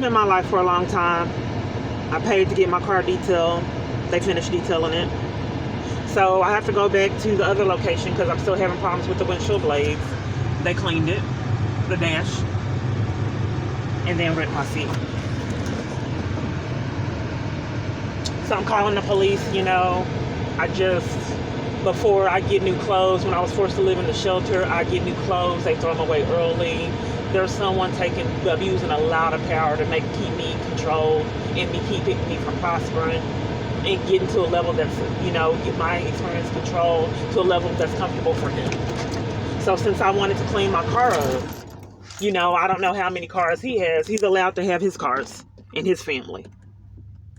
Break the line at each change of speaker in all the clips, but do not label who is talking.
been my life for a long time. I paid to get my car detailed. They finished detailing it. So I have to go back to the other location because I'm still having problems with the windshield blades. They cleaned it, the dash, and then ripped my seat. So I'm calling the police, before I get new clothes, when I was forced to live in the shelter, I get new clothes, they throw them away early. There's someone abusing a lot of power to keep me controlled and keeping me from prospering and getting to a level that's, get my experience control to a level that's comfortable for him. So since I wanted to clean my car up, I don't know how many cars he has. He's allowed to have his cars and his family.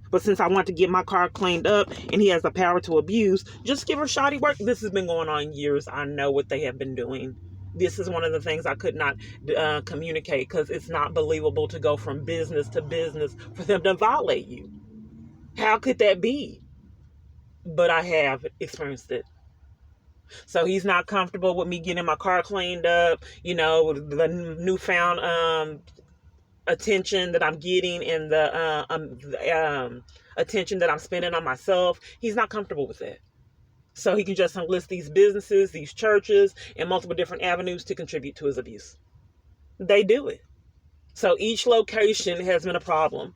But since I want to get my car cleaned up and he has the power to abuse, just give her shoddy work. This has been going on years. I know what they have been doing. This is one of the things I could not communicate because it's not believable to go from business to business for them to violate you. How could that be? But I have experienced it. So he's not comfortable with me getting my car cleaned up, the newfound attention that I'm getting and the attention that I'm spending on myself. He's not comfortable with that. So he can just enlist these businesses, these churches, and multiple different avenues to contribute to his abuse. They do it. So each location has been a problem.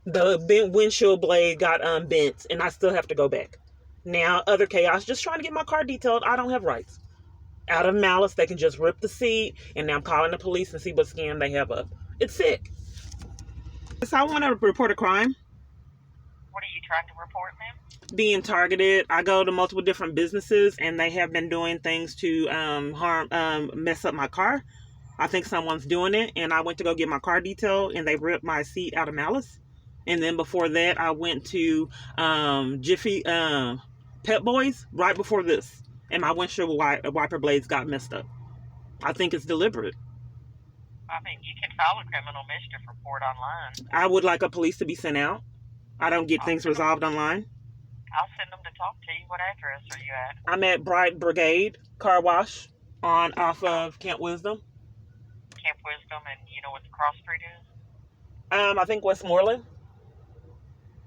The windshield blade got bent, and I still have to go back. Now, other chaos, just trying to get my car detailed. I don't have rights. Out of malice, they can just rip the seat, and now I'm calling the police and see what scam they have up. It's sick. So I want to report a crime.
What are you trying to report, ma'am?
Being targeted. I go to multiple different businesses, and they have been doing things to mess up my car. I think someone's doing it, and I went to go get my car detailed, and they ripped my seat out of malice. And then before that, I went to Jiffy Pep Boys right before this, and my windshield wiper blades got messed up. I think it's deliberate.
I mean, you can file a criminal mischief report online.
I would like a police to be sent out. I don't get things resolved online.
I'll send them to talk to you. What address are you at?
I'm at Bright Brigade Car Wash off of Camp Wisdom.
Camp Wisdom, and you know what the cross street is?
I think Westmoreland.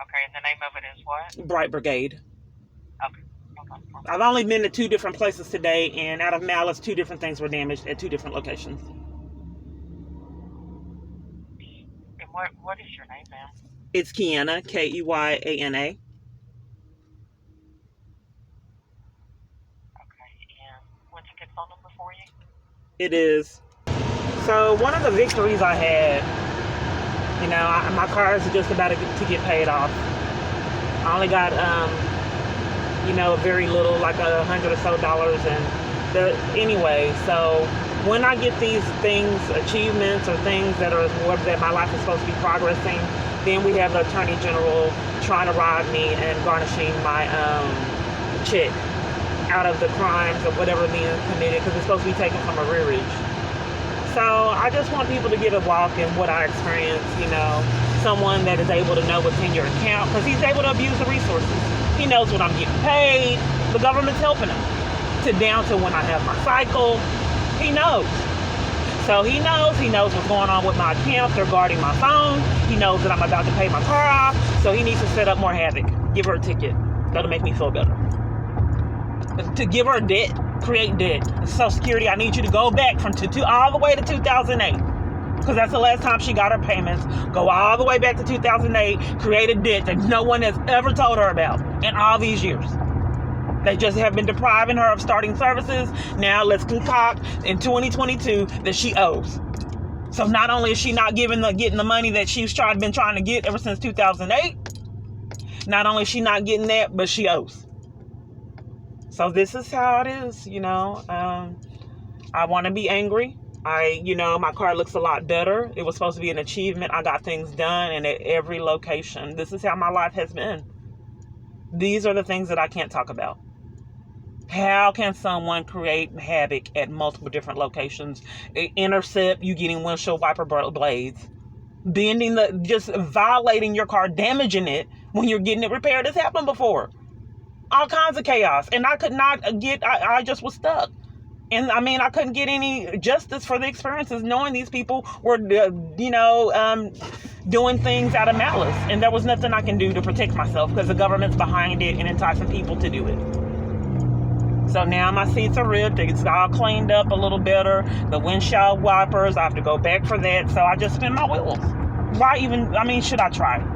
Okay, and the name of it is what?
Bright Brigade.
Okay.
I've only been to 2 different places today, and out of malice, 2 different things were damaged at 2 different locations.
And what is your name, ma'am?
It's Keyana, Keyana.
Okay, and what's a good phone number for you?
It is. So one of the victories I had, my car is just about to get paid off. I only got, very little, like $100 or so, and anyway, so when I get these things, achievements or things that my life is supposed to be progressing, then we have the Attorney General trying to rob me and garnishing my check out of the crimes of whatever being committed because it's supposed to be taken from arrearage. So I just want people to get a walk in what I experienced, someone that is able to know what's in your account because he's able to abuse the resources. He knows what I'm getting paid. The government's helping him down to when I have my cycle. He knows. So he knows what's going on with my account. They're guarding my phone. He knows that I'm about to pay my car off. So he needs to set up more havoc. Give her a ticket. That'll make me feel better. To give her debt, create debt. Social Security, I need you to go back from all the way to 2008. Because that's the last time she got her payments. Go all the way back to 2008. Create a debt that no one has ever told her about in all these years. They just have been depriving her of starting services. Now let's concoct in 2022 that she owes. So not only is she not getting the money that she's been trying to get ever since 2008, not only is she not getting that, but she owes. So this is how it is, I want to be angry. My car looks a lot better. It was supposed to be an achievement. I got things done and at every location. This is how my life has been. These are the things that I can't talk about. How can someone create havoc at multiple different locations? Intercept you getting windshield wiper blades, just violating your car, damaging it when you're getting it repaired. It's happened before. All kinds of chaos. And I could not I just was stuck. And I couldn't get any justice for the experiences knowing these people were, doing things out of malice, and there was nothing I can do to protect myself because the government's behind it and enticing people to do it. So now my seats are ripped. It's all cleaned up a little better. The windshield wipers, I have to go back for that. So I just spin my wheels. Why even, should I try?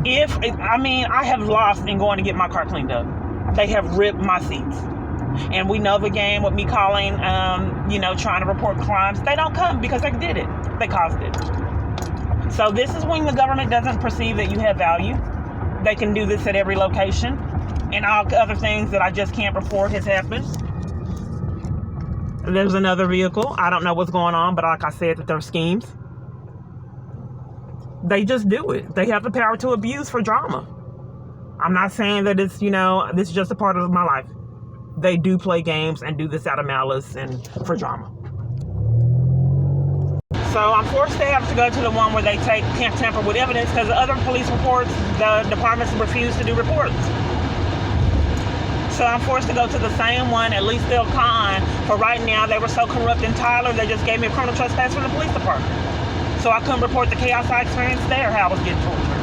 I have lost in going to get my car cleaned up. They have ripped my seats. And we know the game with me calling, trying to report crimes. They don't come because they did it. They caused it. So this is when the government doesn't perceive that you have value. They can do this at every location. And all other things that I just can't report has happened. There's another vehicle. I don't know what's going on, but like I said, that they're schemes. They just do it. They have the power to abuse for drama. I'm not saying that it's, this is just a part of my life. They do play games and do this out of malice and for drama. So I'm forced to have to go to the one where they can't tamper with evidence because the other police reports, the departments refuse to do reports. So I'm forced to go to the same one, at least they'll con. For right now, they were so corrupt in Tyler, they just gave me a criminal trespass from the police department. So I couldn't report the chaos I experienced there, how I was getting tortured.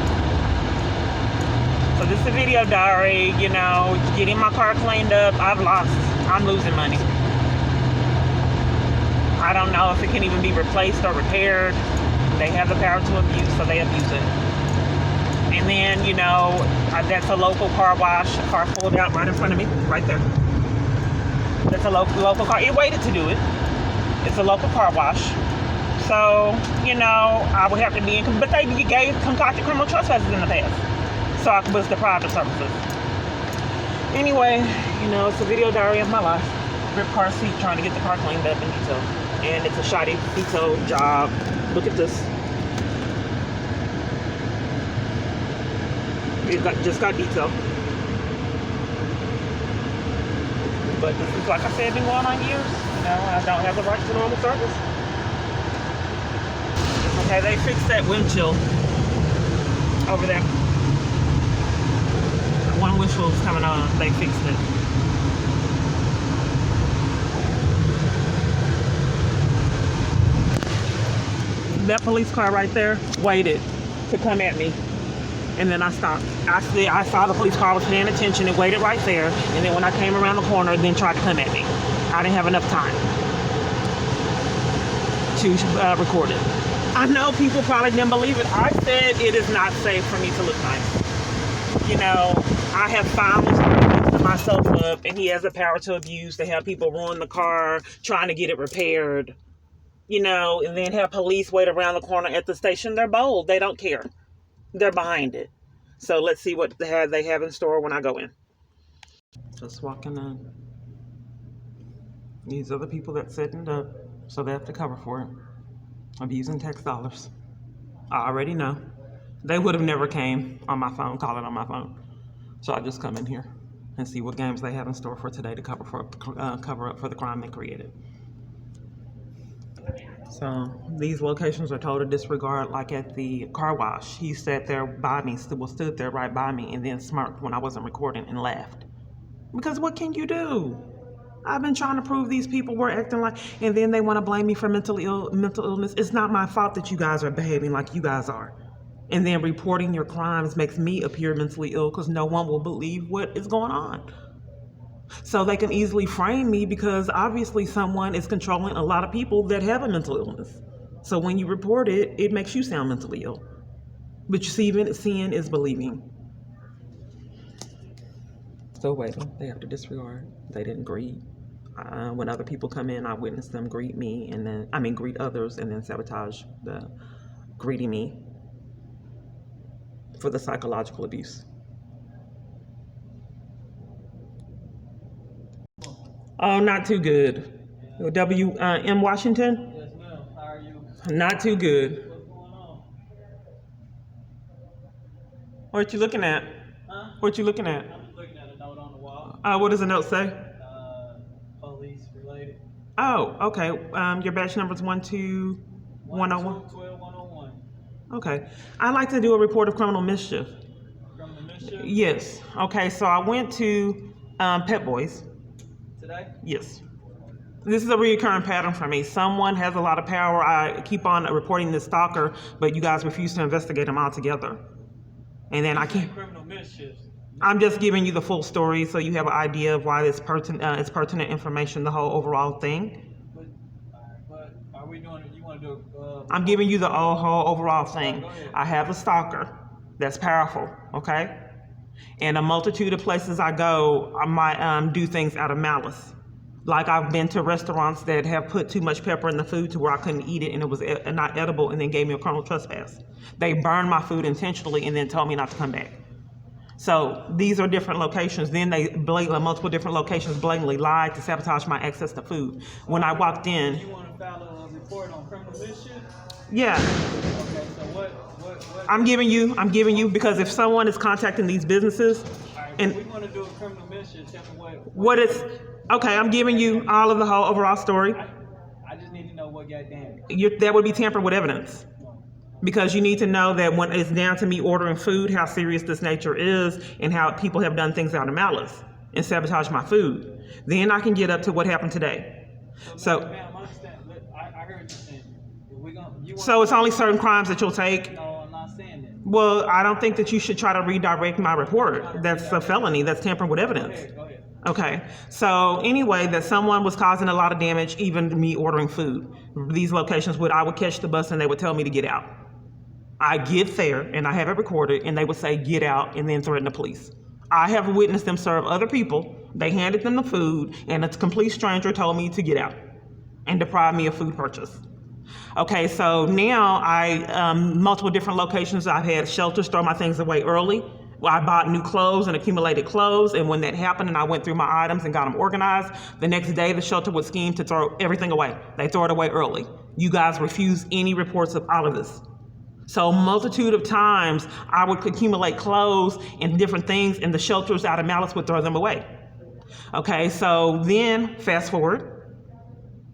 So this is a video diary, getting my car cleaned up. I'm losing money. I don't know if it can even be replaced or repaired. They have the power to abuse, so they abuse it. And then, that's a local car wash. A car pulled out right in front of me, right there. That's a local car. It waited to do it. It's a local car wash. So, I would have to be in, but they concocted criminal trespasses in the past. So I was deprived of services. Anyway, it's a video diary of my life. Ripped car seat, trying to get the car cleaned up in detail. And it's a shoddy detail job. Look at this. It just got detailed. But this is, like I said, been going on years. I don't have the right to normal service. Okay, they fixed that windshield over there. One windshield was coming on. They fixed it. That police car right there waited to come at me. And then I stopped. I saw the police car was paying attention and waited right there. And then when I came around the corner, then tried to come at me. I didn't have enough time to record it. I know people probably didn't believe it. I said it is not safe for me to look nice. I have found myself up, and he has the power to abuse, to have people ruin the car, trying to get it repaired. And then have police wait around the corner at the station. They're bold. They don't care. They're behind it. So let's see what they have in store when I go in. Just walking in. These are the people that setting it up, so they have to cover for it. I'm using tax dollars. I already know. They would have never came on my phone, calling on my phone. So I just come in here and see what games they have in store for today to cover up for the crime they created. So these locations are told to disregard, like at the car wash. He sat there by me, stood there right by me, and then smirked when I wasn't recording and laughed. Because what can you do? I've been trying to prove these people were acting like, and then they want to blame me for mental illness. It's not my fault that you guys are behaving like you guys are. And then reporting your crimes makes me appear mentally ill because no one will believe what is going on. So they can easily frame me because obviously someone is controlling a lot of people that have a mental illness. So when you report it, it makes you sound mentally ill. But you see, even seeing is believing. So waiting, they have to disregard. They didn't greet. When other people come in, I witness them greet me, and then greet others, and then sabotage the greeting me for the psychological abuse. Oh, not too good. W.M. Washington?
Yes, ma'am. How are you?
Not too good.
What's going on?
What you looking at?
Huh?
What you looking at?
I'm just looking at a note on the wall.
What does the note say?
Police related.
Oh, okay. Your badge number is 12101.
12101.
Okay. I'd like to do a report of criminal mischief.
Criminal mischief?
Yes. Okay, so I went to Pet Boys.
Today?
Yes. This is a recurring pattern for me. Someone has a lot of power. I keep on reporting this stalker, but you guys refuse to investigate them altogether. And then I can't.
Criminal mischief.
I'm just giving you the full story so you have an idea of why this it's pertinent information, the whole overall thing.
But are we doing it? You want to do?
I'm giving you the whole overall thing.
Go ahead.
I have a stalker that's powerful, okay? And a multitude of places I go, I might do things out of malice. Like I've been to restaurants that have put too much pepper in the food to where I couldn't eat it and it was not edible and then gave me a criminal trespass. They burned my food intentionally and then told me not to come back. So these are different locations. Then they multiple different locations blatantly lied to sabotage my access to food. When I walked in,
You want to file a report on criminal mischief?
yeah,
Okay. So what?
I'm giving you because if someone is contacting these businesses,
All right,
and
we want to do a criminal mischief. Tell me
what is okay, I'm giving you all of the whole overall story.
I just need to know what got damaged.
That would be tampered with evidence. Because you need to know that when it's down to me ordering food, how serious this nature is and how people have done things out of malice and sabotage my food. Then I can get up to what happened today. So,
ma'am, I understand. Look, I heard you saying. If we gonna, you
so it's only certain crimes that you'll take.
No, I'm not saying that.
Well, I don't think that you should try to redirect my report. That's a felony. That's tampering with evidence.
Go ahead.
Okay, so anyway, that someone was causing a lot of damage, even me ordering food. These locations I would catch the bus and they would tell me to get out. I get there and I have it recorded and they would say, get out, and then threaten the police. I have witnessed them serve other people. They handed them the food and a complete stranger told me to get out and deprive me of food purchase. Okay, so now multiple different locations, I've had shelters throw my things away early. Well, I bought new clothes and accumulated clothes, and when that happened and I went through my items and got them organized, the next day the shelter would scheme to throw everything away. They throw it away early. You guys refuse any reports of all of this. So multitude of times I would accumulate clothes and different things and the shelters out of malice would throw them away. Okay, so then fast forward,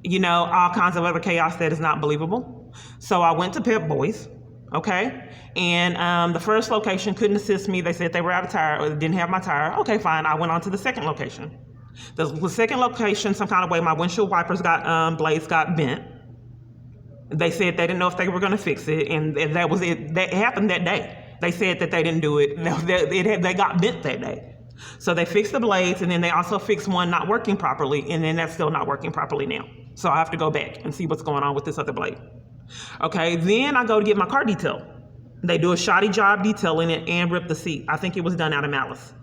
all kinds of other chaos that is not believable. So I went to Pep Boys, okay? And the first location couldn't assist me. They said they were out of tire or didn't have my tire. Okay, fine. I went on to the second location. The second location, some kind of way, my windshield wipers blades got bent. They said they didn't know if they were going to fix it, and that was it. That happened that day. They said that they didn't do it. They got bent that day. So they fixed the blades, and then they also fixed one not working properly, and then that's still not working properly now. So I have to go back and see what's going on with this other blade. Okay, then I go to get my car detailed. They do a shoddy job detailing it and rip the seat. I think it was done out of malice.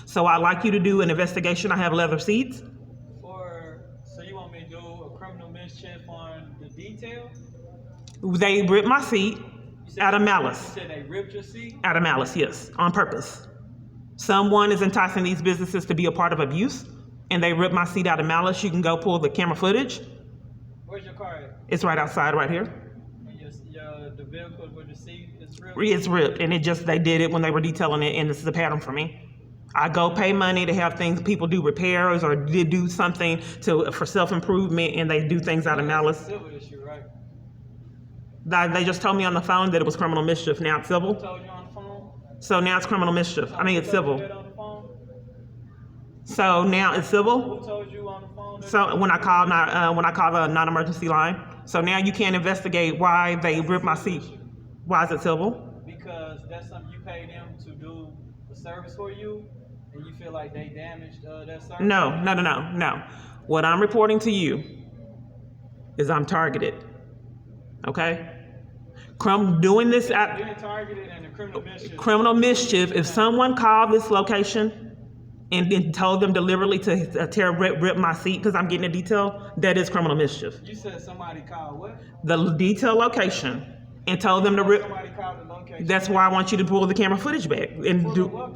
So I'd like you to do an investigation. I have leather seats.
So you want me to do a criminal mischief on the detail?
They ripped my seat out of malice.
You said they ripped your seat?
Out of malice, yes, on purpose. Someone is enticing these businesses to be a part of abuse, and they ripped my seat out of malice. You can go pull the camera footage.
Where's your car at?
It's right outside right here.
And the vehicle with the seat is ripped?
It's ripped, and they did it when they were detailing it, and this is a pattern for me. I go pay money to have people do repairs or do something for self-improvement, and they do things out of malice.
Civil issue, right?
They just told me on the phone that it was criminal mischief. Now it's civil.
Who told you on the phone?
So now it's criminal mischief. It's
Who told
civil.
you that on the phone?
So now it's civil.
Who told you on the phone?
So when I call the non-emergency line, so now you can't investigate why they ripped my seat. Why is it civil?
Because that's something you pay them to do a service for you, and you feel like they damaged that service.
No. What I'm reporting to you is I'm targeted. Okay? Doing this at
Being targeted and the
criminal mischief. If someone called this location and then told them deliberately to rip my seat because I'm getting a detail, that is criminal mischief.
You said somebody called what?
The detail location and told them to rip.
Somebody called the location.
That's why I want you to pull the camera footage back and do.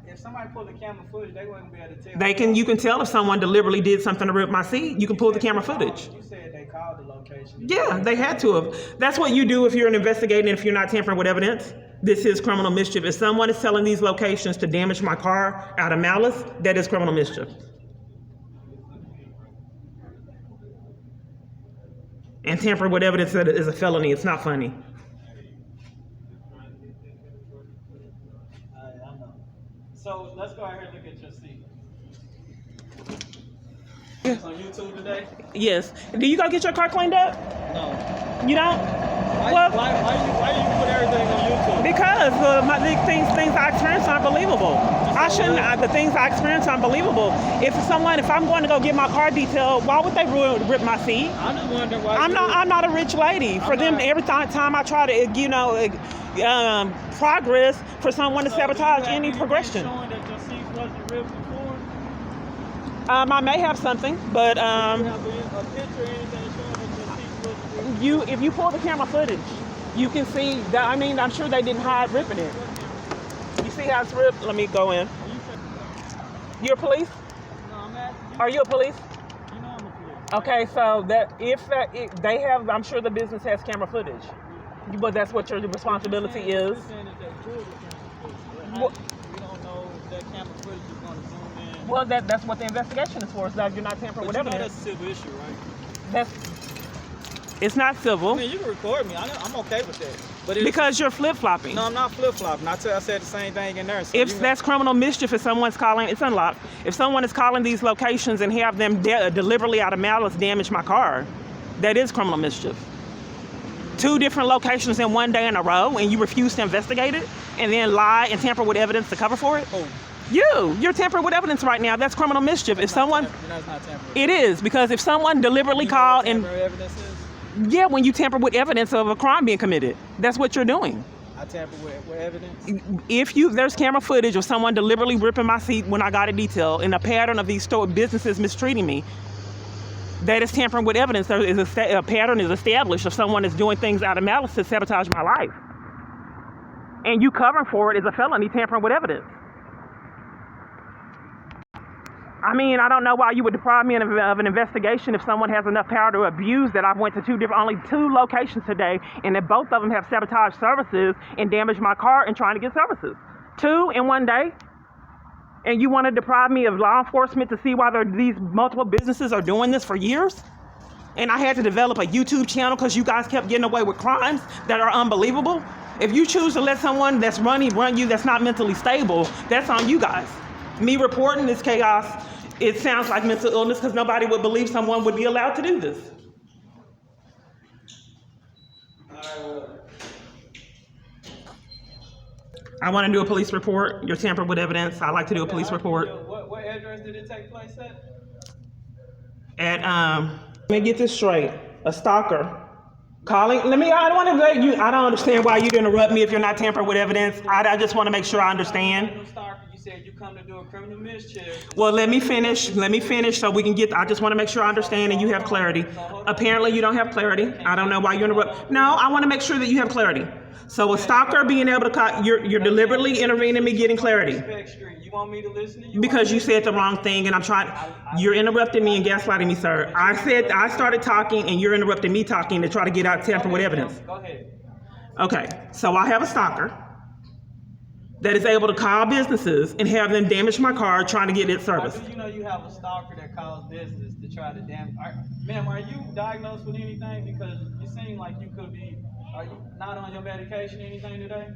If somebody pulled the camera footage, they wouldn't be able to
You
tell.
can tell if someone deliberately did something to rip my seat. You can pull the camera footage.
You said they called the location.
Yeah, they had to have. That's what you do if you're an investigator and if you're not tampering with evidence. This is criminal mischief. If someone is telling these locations to damage my car out of malice, that is criminal mischief. And tampering with evidence is a felony. It's not funny.
I know. So let's go ahead and look at your seat. It's on YouTube today?
Yes. Do you go get your car cleaned up?
No.
You don't?
Why do you put everything on YouTube?
Because things I experience are unbelievable. I shouldn't. The things I experience are unbelievable. If I'm going to go get my car detailed, why would they rip my seat?
I'm just wondering why.
I'm not a rich lady. Every time I try to, progress, for someone to sabotage any progression.
Showing that your seat wasn't ripped before?
I may have something, but
You have a picture or anything showing that your seat wasn't ripped?
if you pull the camera footage, you can see that. I mean, I'm sure they didn't hide ripping it. You see how it's ripped? Let me go in. You're a police?
No, I'm asking you.
Are you a police?
You know I'm a police.
Okay, so they have, I'm sure the business has camera footage, but that's what your responsibility is.
You're saying that they pulled the camera footage.
What?
We don't know if that camera footage is going to zoom in.
Well, that's what the investigation is for. Is that you're not tampering with
But you know
evidence.
that's a civil issue, right?
It's not civil.
I mean, you can record me. I'm okay with that. But
Because you're flip-flopping.
No, I'm not flip-flopping. I said the same thing in there. So
If that's criminal mischief, if someone's calling, it's unlocked. If someone is calling these locations and have them deliberately out of malice damage my car, that is criminal mischief. 2 different locations in one day in a row, and you refuse to investigate it, and then lie and tamper with evidence to cover for it.
Oh.
You're tampering with evidence right now. That's criminal mischief. If someone,
That's not tampering.
it is, because if someone deliberately
You know what
called and
tampering evidence is?
yeah, when you tamper with evidence of a crime being committed, that's what you're doing.
I tamper with evidence.
If there's camera footage of someone deliberately ripping my seat when I got a detail, in a pattern of these businesses mistreating me, that is tampering with evidence. There is a pattern is established of someone is doing things out of malice to sabotage my life, and you covering for it is a felony, tampering with evidence. I mean, I don't know why you would deprive me of an investigation if someone has enough power to abuse that. I went to only 2 locations today, and that both of them have sabotaged services and damaged my car and trying to get services. 2 in one day. And you want to deprive me of law enforcement to see why these multiple businesses are doing this for years? And I had to develop a YouTube channel because you guys kept getting away with crimes that are unbelievable. If you choose to let someone that's run you that's not mentally stable, that's on you guys. Me reporting this chaos, it sounds like mental illness because nobody would believe someone would be allowed to do this. I want to do a police report. You're tampering with evidence. I like to do a police report.
What address did it take place at?
Let me get this straight. A stalker calling. I don't want to let you. I don't understand why you'd interrupt me if you're not tampering with evidence. I just want to make sure I understand.
You said you come to do a criminal mischief.
Well, let me finish so we can get. I just want to make sure I understand and you have clarity. Apparently, you don't have clarity. I don't know why you interrupt. No, I want to make sure that you have clarity. So a stalker being able to call, you're deliberately intervening in me getting clarity.
You want me to listen to you?
Because you said the wrong thing and I'm trying, you're interrupting me and gaslighting me, sir. I started talking and you're interrupting me talking to try to get out tamper with evidence.
Go ahead.
Okay, so I have a stalker that is able to call businesses and have them damage my car trying to get it serviced.
How do you know you have a stalker that calls business to try to damage? Ma'am, are you diagnosed with anything? Because you seem like you could be. Are you not on your medication or anything today?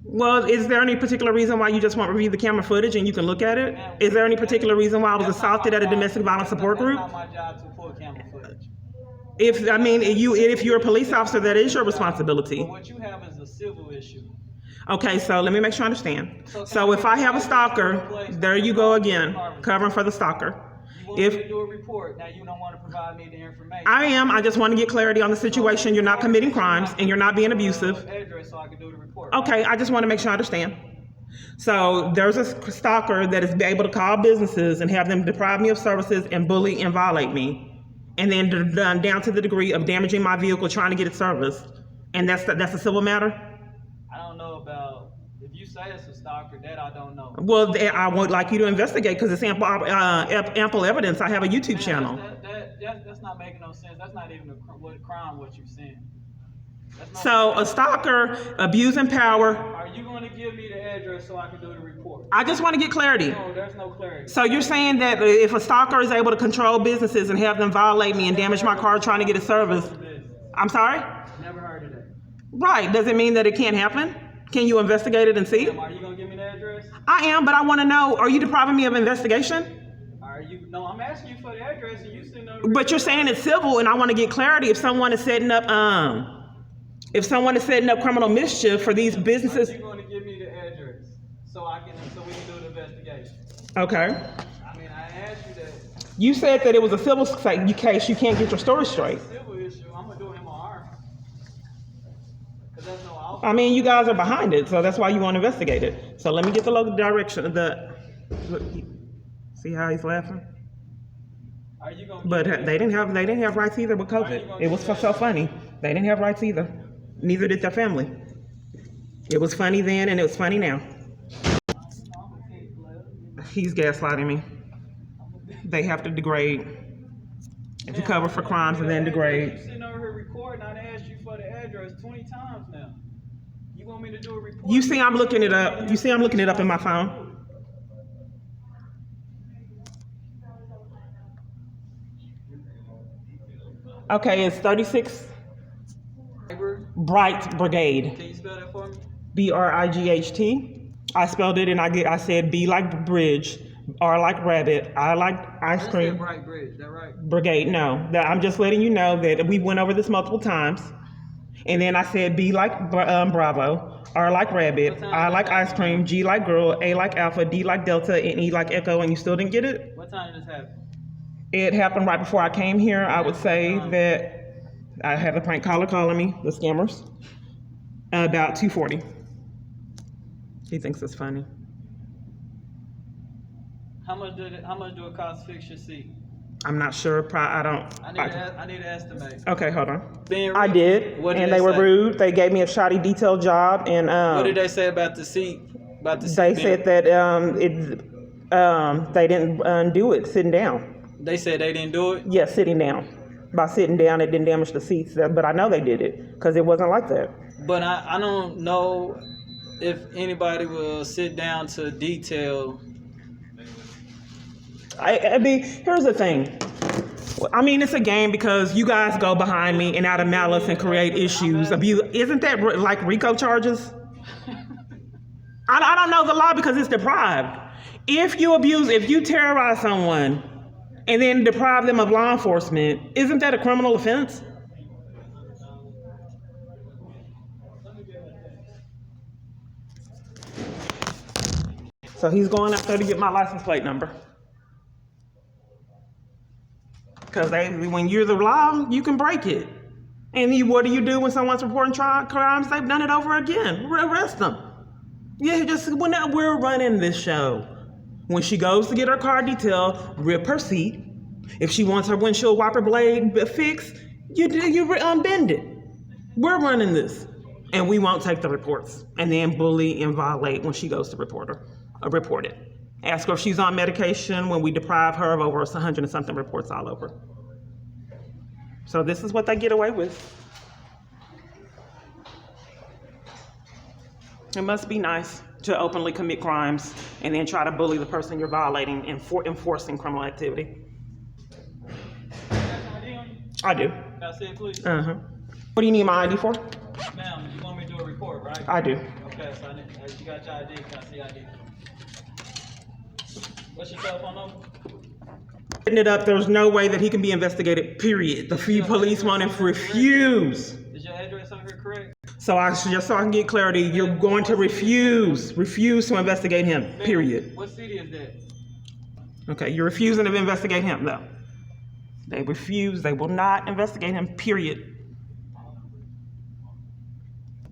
Well, is there any particular reason why you just want to review the camera footage and you can look at it? Is there any particular reason why I was assaulted at a domestic violence support group?
That's not my job to pull camera footage.
If you're a police officer, that is your responsibility.
But what you have is a civil issue.
Okay, so let me make sure I understand. So if I have a stalker, there you go again, covering for the stalker.
You want me to do a report, now you don't want to provide me the information.
I am. I just want to get clarity on the situation. You're not committing crimes and you're not being abusive.
Address so I can do the report.
Okay, I just want to make sure I understand. So there's a stalker that is able to call businesses and have them deprive me of services and bully and violate me, and then down to the degree of damaging my vehicle trying to get it serviced. And that's a civil matter?
I don't know about. If you say it's a stalker, that I don't know.
Well, I would like you to investigate because it's ample evidence. I have a YouTube channel.
That's not making no sense. That's not even a crime what you're saying.
So a stalker abusing power.
Are you going to give me the address so I can do the report?
I just want to get clarity.
No, there's no clarity.
So you're saying that if a stalker is able to control businesses and have them violate me and damage my car trying to get it serviced. I'm sorry?
Never heard of that.
Right. Does it mean that it can't happen? Can you investigate it and see?
Are you going to give me the address?
I am, but I want to know, are you depriving me of investigation?
Are you No, I'm asking you for the address, and you send over.
But you're saying it's civil, and I want to get clarity. If someone is setting up criminal mischief for these businesses.
Are you going to give me the address so we can do the investigation?
Okay.
I mean, I asked you that.
You said that it was a civil case. You can't get your story straight.
It's a civil issue. I'm gonna do MR. Cause that's no outcome.
I mean, you guys are behind it, so that's why you want to investigate it. So let me get the local direction. See how he's laughing?
Are you gonna?
But they didn't have rights either with COVID. It was so funny. They didn't have rights either. Neither did their family. It was funny then, and it was funny now. He's gaslighting me. They have to degrade. If you cover for crimes and then degrade.
You sitting over here recording. I asked you for the address 20 times now. You want me to do a report?
You see, I'm looking it up. You see, I'm looking it up in my phone. Okay, it's 36 Bright Brigade.
Can you spell that for me?
BRIGHT. I spelled it and I said B like bridge, R like rabbit, I like ice cream.
Bright Bridge, that right?
Brigade, no. I'm just letting you know that we went over this multiple times. And then I said B like Bravo, R like rabbit, I like ice cream, G like girl, A like alpha, D like delta, and E like echo, and you still didn't get it?
What time did this happen?
It happened right before I came here. I would say that I have a prank caller calling me, the scammers, about 2:40. He thinks it's funny.
How much do it cost to fix your seat?
I'm not sure. I
need an estimate.
Okay, hold on.
Being rude.
I did, and they were rude. They gave me a shoddy detailed job, and
what did they say about the seat?
They said that they didn't do it sitting down.
They said they didn't do it?
Yeah, sitting down. By sitting down, it didn't damage the seats, but I know they did it because it wasn't like that.
But I don't know if anybody will sit down to detail.
I mean, here's the thing. I mean, it's a game because you guys go behind me and out of malice and create issues. Isn't that like Rico charges? I don't know the law because it's deprived. If you terrorize someone and then deprive them of law enforcement, isn't that a criminal offense? So he's going out there to get my license plate number. Because when you're the law, you can break it. And what do you do when someone's reporting crimes? They've done it over again. Arrest them. Yeah, when we're running this show. When she goes to get her car detailed, rip her seat. If she wants her windshield wiper blade fixed, you unbend it. We're running this. And we won't take the reports. And then bully and violate when she goes to report it. Ask her if she's on medication when we deprive her of over 100 and something reports all over. So this is what they get away with. It must be nice to openly commit crimes and then try to bully the person you're violating and enforcing criminal activity. I do.
Can I see it, please?
Uh-huh. What do you need my ID for?
Ma'am, you want me to do a report, right?
I do.
Okay, so you got your ID. Can I see ID? What's your cell phone number?
Setting it up, there's no way that he can be investigated, period. The police want to refuse.
Is your address over here correct?
So just so I can get clarity, you're going to refuse to investigate him, period.
What city is that?
Okay, you're refusing to investigate him, though. They refuse, they will not investigate him, period.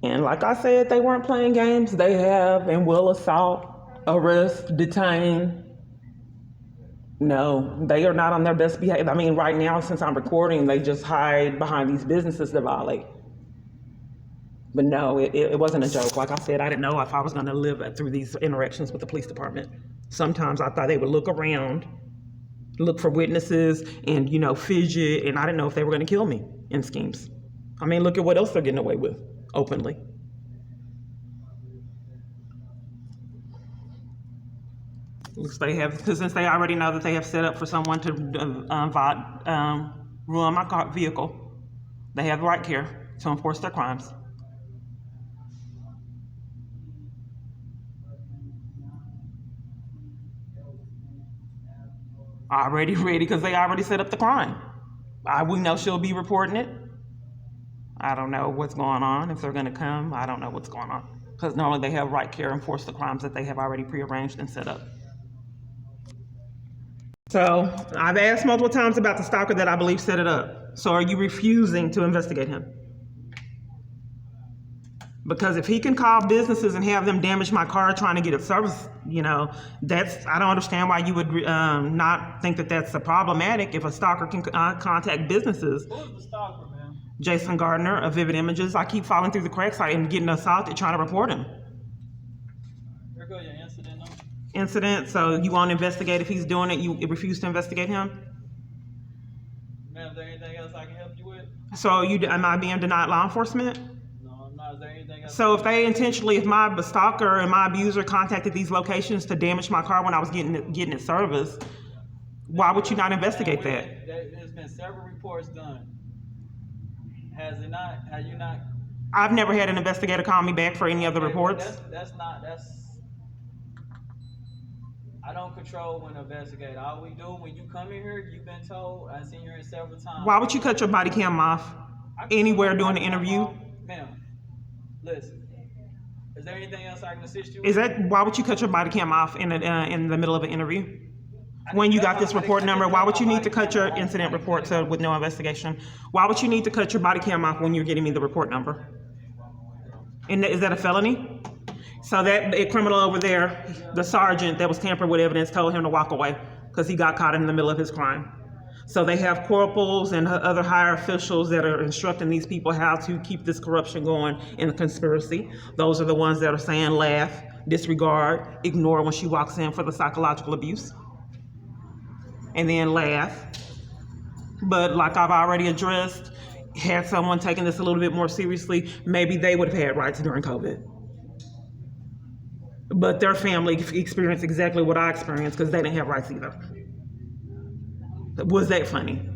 And like I said, they weren't playing games. They have and will assault, arrest, detain. No, they are not on their best behavior. I mean, right now, since I'm recording, they just hide behind these businesses to violate. But no, it wasn't a joke. Like I said, I didn't know if I was going to live through these interactions with the police department. Sometimes I thought they would look around, look for witnesses, and, fidget, and I didn't know if they were going to kill me in schemes. I mean, look at what else they're getting away with, openly. Looks since they already know that they have set up for someone to ruin my vehicle, they have the right here to enforce their crimes. Already ready because they already set up the crime. We know she'll be reporting it. I don't know what's going on. If they're going to come, I don't know what's going on. Because normally they have right care enforce the crimes that they have already prearranged and set up. So I've asked multiple times about the stalker that I believe set it up. So are you refusing to investigate him? Because if he can call businesses and have them damage my car trying to get it serviced, I don't understand why you would not think that that's problematic if a stalker can contact businesses.
Who's the stalker, man?
Jason Gardner of Vivid Images. I keep falling through the cracks and getting assaulted trying to report him.
Here go your incident number.
Incident, so you won't investigate if he's doing it, you refuse to investigate him?
Ma'am, is there anything else I can help you with?
So am I being denied law enforcement?
No, I'm not. Is there anything else?
So if my stalker and my abuser contacted these locations to damage my car when I was getting it serviced, why would you not investigate that?
There's been several reports done. Has it not? Have you not?
I've never had an investigator call me back for any other reports.
That's I don't control when to investigate. All we do when you come in here, you've been told, I've seen you here several times.
Why would you cut your body cam off anywhere during the interview?
Ma'am, listen. Is there anything else I can assist you with?
Why would you cut your body cam off in the middle of an interview? When you got this report number, why would you need to cut your incident report with no investigation? Why would you need to cut your body cam off when you're getting me the report number? And is that a felony? So that criminal over there, the sergeant that was tampering with evidence, told him to walk away because he got caught in the middle of his crime. So they have corporals and other higher officials that are instructing these people how to keep this corruption going in the conspiracy. Those are the ones that are saying laugh, disregard, ignore when she walks in for the psychological abuse, and then laugh. But like I've already addressed, had someone taken this a little bit more seriously, maybe they would have had rights during COVID. But their family experienced exactly what I experienced because they didn't have rights either. Was that funny?